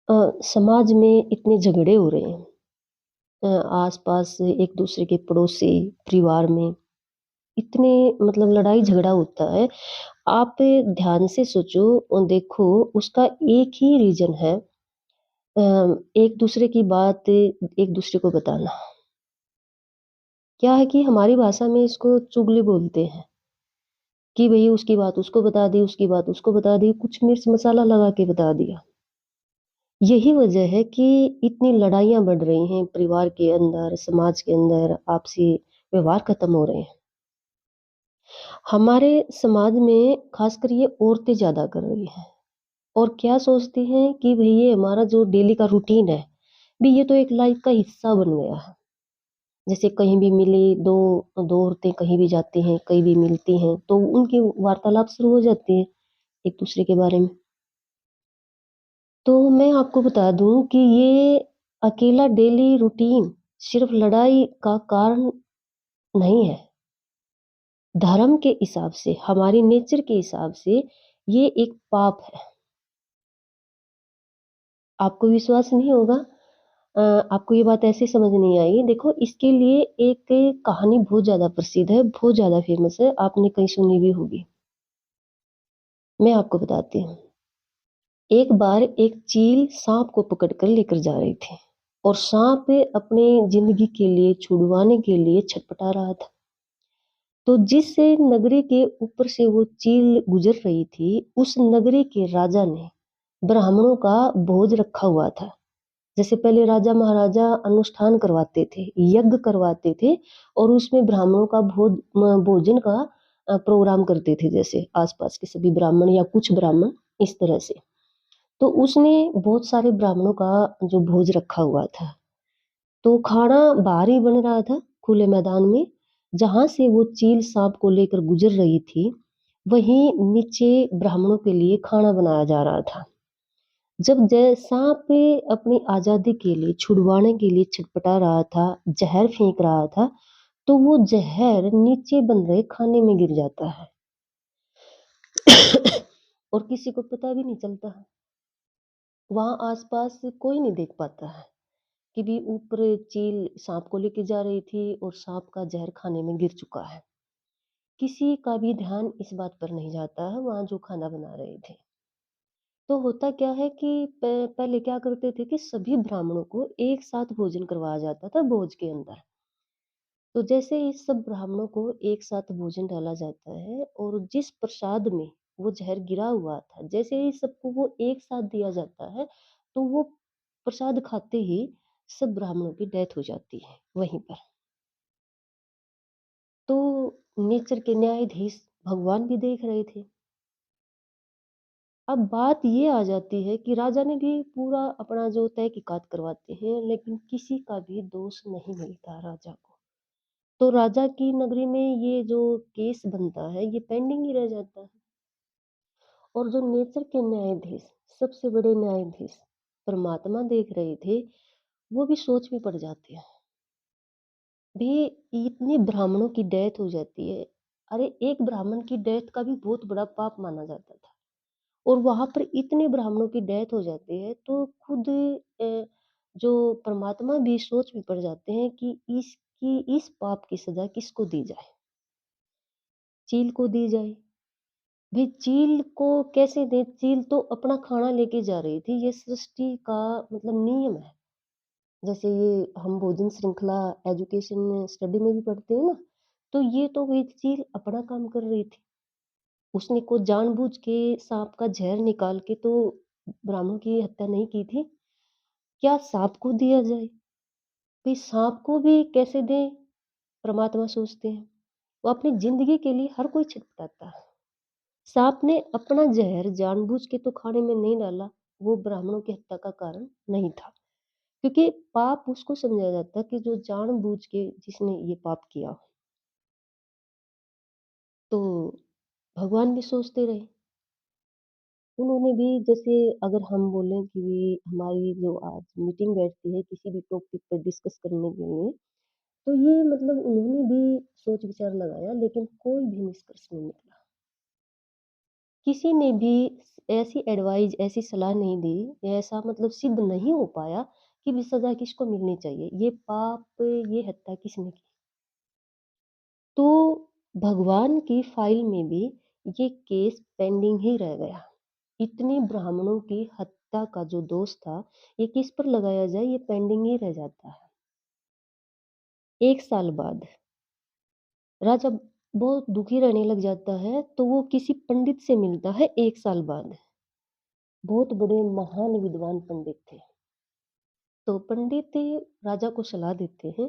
समाज में इतने झगड़े हो रहे हैं। आस-पास एक-दूसरे के पड़ोसी, परिवार में इतने मतलब लड़ाई झगड़ा होता है। आप ध्यान से सोचो और देखो उसका एक ही रीज़न है। एक-दूसरे की बात एक-दूसरे को बताना। क्या है कि हमारी भाषा में इसको चुगली बोलते हैं कि भई उसकी बात उसको बता दी, उसकी बात उसको बता दी, कुछ मिर्च मसाला लगा के बता दिया। यही वजह है कि इतनी लड़ाइयाँ बढ़ रही हैं परिवार के अंदर, समाज के अंदर, आपसी व्यवहार खत्म हो रहे हैं। हमारे समाज में खासकर ये औरतें ज़्यादा कर रही हैं और क्या सोचती हैं कि भई ये हमारा जो डेली का रूटीन है, भई ये तो एक लाइफ़ का हिस्सा बन गया है। जैसे कहीं भी मिली 2 औरतें कहीं भी जाती हैं, कहीं भी मिलती हैं, तो उनकी वार्तालाप शुरू हो जाती है एक-दूसरे के बारे में। तो मैं आपको बता दूँ कि ये अकेला डेली रूटीन सिर्फ़ लड़ाई का कारण नहीं है। धर्म के हिसाब से, हमारी नेचर के हिसाब से ये एक पाप है। आपको विश्वास नहीं होगा, आपको ये बात ऐसे समझ नहीं आएगी। देखो इसके लिए एक कहानी बहुत ज़्यादा प्रसिद्ध है, बहुत ज़्यादा फ़ेमस है, आपने कहीं सुनी भी होगी। मैं आपको बताती हूँ। एक बार एक चील साँप को पकड़ कर लेकर जा रही थी और साँप अपनी ज़िंदगी के लिए छुड़वाने के लिए छटपटा रहा था। तो जिस नगरी के ऊपर से वो चील गुज़र रही थी, उस नगरी के राजा ने ब्राह्मणों का भोज रखा हुआ था। जैसे पहले राजा-महाराजा अनुष्ठान करवाते थे, यज्ञ करवाते थे और उसमें ब्राह्मणों का भोजन का प्रोग्राम करते थे जैसे आस-पास के सभी ब्राह्मण या कुछ ब्राह्मण इस तरह से। तो उसने बहुत सारे ब्राह्मणों का जो भोज रखा हुआ था। तो खाना बाहर ही बन रहा था, खुले मैदान में। जहाँ से वो चील साँप को लेकर गुज़र रही थी, वहीं नीचे ब्राह्मणों के लिए खाना बनाया जा रहा था। जब साँप अपनी आज़ादी के लिए, छुड़वाने के लिए छटपटा रहा था, ज़हर फेंक रहा था, तो वो ज़हर नीचे बन रहे खाने में गिर जाता है और किसी को पता भी नहीं चलता है। वहाँ आस-पास कोई नहीं देख पाता है कि भी ऊपर चील साँप को लेके जा रही थी और साँप का ज़हर खाने में गिर चुका है। किसी का भी ध्यान इस बात पर नहीं जाता है, वहाँ जो खाना बना रहे थे। तो होता क्या है कि पहले क्या करते थे कि सभी ब्राह्मणों को एक साथ भोजन करवाया जाता था भोज के अंदर। तो जैसे ही सब ब्राह्मणों को एक साथ भोजन डाला जाता है और जिस प्रसाद में वो ज़हर गिरा हुआ था, जैसे ही सबको वो एक साथ दिया जाता है, तो वो प्रसाद खाते ही सब ब्राह्मणों की डेथ हो जाती है वहीं पर। तो नेचर के न्यायाधीश भगवान भी देख रहे थे। अब बात ये आ जाती है कि राजा ने भी पूरा अपना जो तहकीकात करवाते हैं, लेकिन किसी का भी दोष नहीं मिलता राजा को। तो राजा की नगरी में ये जो केस बनता है, ये पेंडिंग ही रह जाता है। और जो नेचर के न्यायाधीश, सबसे बड़े न्यायाधीश, परमात्मा देख रहे थे, वो भी सोच में पड़ जाते हैं। भी इतने ब्राह्मणों की डेथ हो जाती है। अरे! एक ब्राह्मण की डेथ का भी बहुत बड़ा पाप माना जाता था। और वहाँ पर इतने ब्राह्मणों की डेथ हो जाती है तो खुद जो परमात्मा भी सोच में पड़ जाते हैं कि इस पाप की सज़ा किसको दी जाए? चील को दी जाए। भई चील को कैसे दें? चील तो अपना खाना लेके जा रही थी, ये सृष्टि का मतलब नियम है। जैसे ये हम भोजन श्रृंखला एजुकेशन स्टडी में भी पढ़ते हैं ना, तो ये तो वही चील अपना काम कर रही थी। उसने को जानबूझ के साँप का ज़हर निकाल के तो ब्राह्मण की हत्या नहीं की थी। क्या साँप को दिया जाए? भई साँप को भी कैसे दें? परमात्मा सोचते हैं। वो अपनी ज़िंदगी के लिए हर कोई छटपटाता है। साँप ने अपना ज़हर जानबूझ के तो खाने में नहीं डाला, वो ब्राह्मणों की हत्या का कारण नहीं था। क्योंकि पाप उसको समझा जाता है कि जो जानबूझ के जिसने ये पाप किया। तो भगवान भी सोचते रहे। उन्होंने भी जैसे अगर हम बोलें कि हमारी जो आज मीटिंग बैठती है किसी भी टॉपिक पर डिस्कस करने के लिए, तो ये मतलब उन्होंने भी सोच विचार लगाया लेकिन कोई भी निष्कर्ष नहीं निकला। किसी ने भी ऐसी एडवाइस, ऐसी सलाह नहीं दी, ऐसा मतलब सिद्ध नहीं हो पाया कि भी सज़ा किसको मिलनी चाहिए। ये पाप, ये हत्या किसने की? तो भगवान की फ़ाइल में भी ये केस पेंडिंग ही रह गया। इतने ब्राह्मणों की हत्या का जो दोष था, ये किस पर लगाया जाए, ये पेंडिंग ही रह जाता है। 1 साल बाद राजा बहुत दुखी रहने लग जाता है, तो वो किसी पंडित से मिलता है 1 साल बाद। बहुत बड़े महान विद्वान पंडित थे। तो पंडित राजा को सलाह देते हैं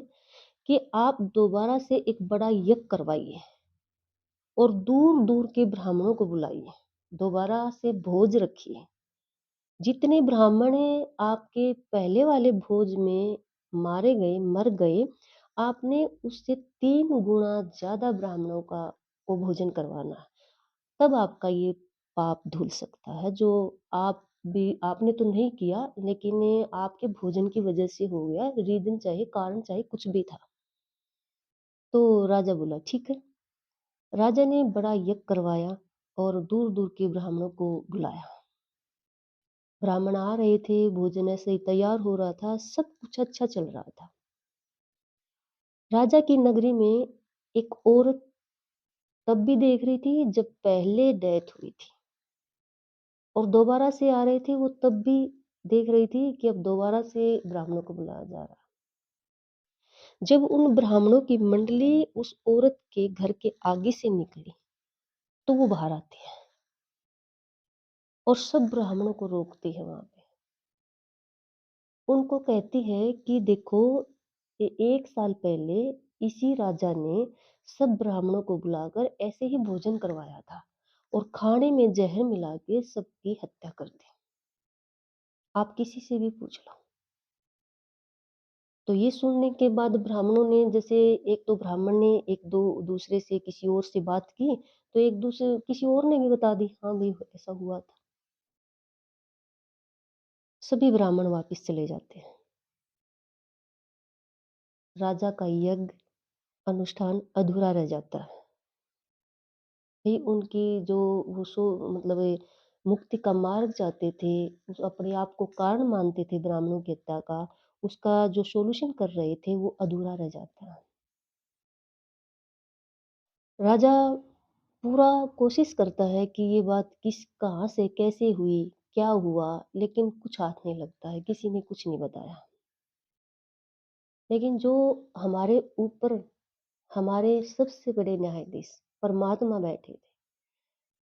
कि आप दोबारा से एक बड़ा यज्ञ करवाइए और दूर-दूर के ब्राह्मणों को बुलाइए। दोबारा से भोज रखिए। जितने ब्राह्मण आपके पहले वाले भोज में मारे गए, मर गए, आपने उससे 3 गुना ज़्यादा ब्राह्मणों का को भोजन करवाना है। तब आपका ये पाप धुल सकता है, जो आपने तो नहीं किया, लेकिन आपके भोजन की वजह से हो गया, रीज़न चाहे, कारण चाहे कुछ भी था। तो राजा बोला ठीक है। राजा ने बड़ा यज्ञ करवाया और दूर-दूर के ब्राह्मणों को बुलाया। ब्राह्मण आ रहे थे, भोजन ऐसे ही तैयार हो रहा था, सब कुछ अच्छा चल रहा था। राजा की नगरी में एक औरत तब भी देख रही थी जब पहले डेथ हुई थी, और दोबारा से आ रहे थे वो, तब भी देख रही थी कि अब दोबारा से ब्राह्मणों को बुलाया जा रहा है। जब उन ब्राह्मणों की मंडली उस औरत के घर के आगे से निकली, तो वो बाहर आती है और सब ब्राह्मणों को रोकती है वहाँ पे। उनको कहती है कि देखो, 1 साल पहले इसी राजा ने सब ब्राह्मणों को बुलाकर ऐसे ही भोजन करवाया था और खाने में ज़हर मिला के सबकी हत्या कर दी। आप किसी से भी पूछ लो। तो ये सुनने के बाद ब्राह्मणों ने, जैसे एक तो ब्राह्मण ने एक दो दूसरे से किसी और से बात की, तो एक दूसरे किसी और ने भी बता दी, हाँ भाई ऐसा हुआ था। सभी ब्राह्मण वापिस चले जाते हैं। राजा का यज्ञ अनुष्ठान अधूरा रह जाता है। ही उनकी जो वो सो मतलब मुक्ति का मार्ग चाहते थे, उस अपने आप को कारण मानते थे ब्राह्मणों की हत्या का, उसका जो सॉल्यूशन कर रहे थे वो अधूरा रह जाता है। राजा पूरा कोशिश करता है कि ये बात कहाँ से कैसे हुई, क्या हुआ, लेकिन कुछ हाथ नहीं लगता है, किसी ने कुछ नहीं बताया। लेकिन जो हमारे ऊपर, हमारे सबसे बड़े न्यायाधीश परमात्मा बैठे थे,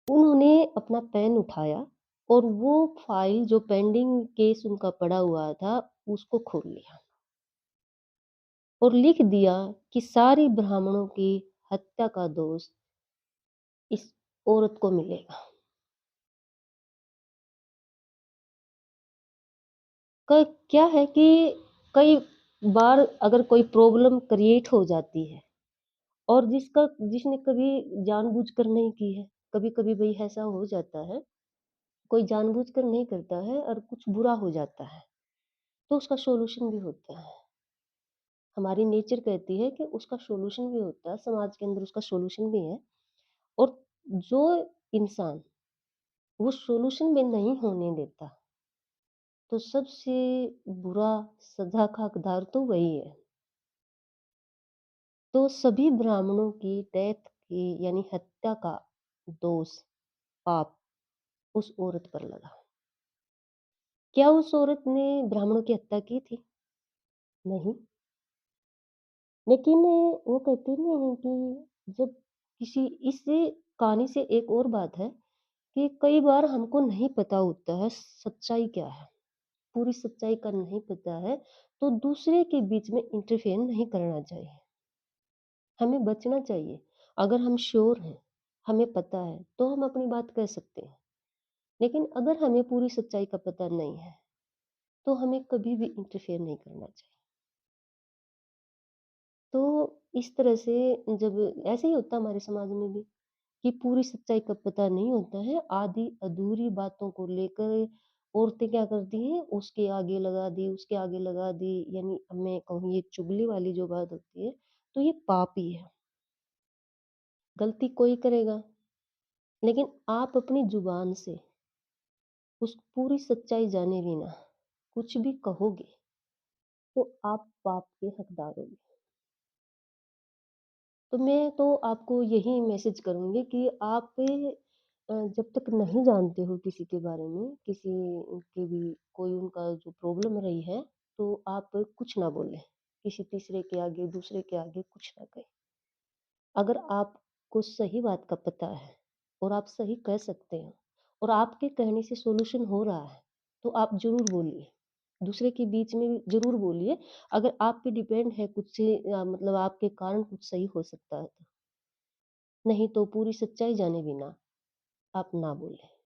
उन्होंने अपना पेन उठाया और वो फाइल जो पेंडिंग केस उनका पड़ा हुआ था, उसको खोल लिया और लिख दिया कि सारी ब्राह्मणों की हत्या का दोष इस औरत को मिलेगा। क्या है कि कई बार अगर कोई प्रॉब्लम क्रिएट हो जाती है और जिसने कभी जानबूझकर नहीं की है, कभी-कभी भई ऐसा हो जाता है, कोई जानबूझकर नहीं करता है और कुछ बुरा हो जाता है, तो उसका सॉल्यूशन भी होता है। हमारी नेचर कहती है कि उसका सॉल्यूशन भी होता है, समाज के अंदर उसका सॉल्यूशन भी है। और जो इंसान वो सॉल्यूशन भी नहीं होने देता, तो सबसे बुरा सज़ा का हकदार तो वही है। तो सभी ब्राह्मणों की डेथ की यानी हत्या का दोष, पाप उस औरत पर लगा। क्या उस औरत ने ब्राह्मणों की हत्या की थी? नहीं। लेकिन वो कहते नहीं हैं कि जब किसी इस कहानी से एक और बात है कि कई बार हमको नहीं पता होता है सच्चाई क्या है, पूरी सच्चाई का नहीं पता है, तो दूसरे के बीच में इंटरफेयर नहीं करना चाहिए, हमें बचना चाहिए। अगर हम श्योर हैं, हमें पता है, तो हम अपनी बात कह सकते हैं। लेकिन अगर हमें पूरी सच्चाई का पता नहीं है, तो हमें कभी भी इंटरफेयर नहीं करना चाहिए। तो इस तरह से जब ऐसे ही होता है हमारे समाज में भी, कि पूरी सच्चाई का पता नहीं होता है, आधी-अधूरी बातों को लेकर औरतें क्या करती हैं, उसके आगे लगा दी, यानी अब मैं कहूँ ये चुगली वाली जो बात होती है, तो ये पाप ही है। गलती कोई करेगा, लेकिन आप अपनी ज़ुबान से उस पूरी सच्चाई जाने बिना कुछ भी कहोगे, तो आप पाप के हकदार होगे। तो मैं तो आपको यही मैसेज करूँगी कि आप जब तक नहीं जानते हो किसी के बारे में, किसी के भी कोई उनका जो प्रॉब्लम रही है, तो आप कुछ ना बोलें। किसी तीसरे के आगे, दूसरे के आगे कुछ ना कहें। अगर आपको सही बात का पता है और आप सही कह सकते हैं और आपके कहने से सॉल्यूशन हो रहा है, तो आप ज़रूर बोलिए। दूसरे के बीच में ज़रूर बोलिए। अगर आप पे डिपेंड है कुछ से मतलब आपके कारण कुछ सही हो सकता है तो। नहीं तो पूरी सच्चाई जाने बिना आप ना बोलें।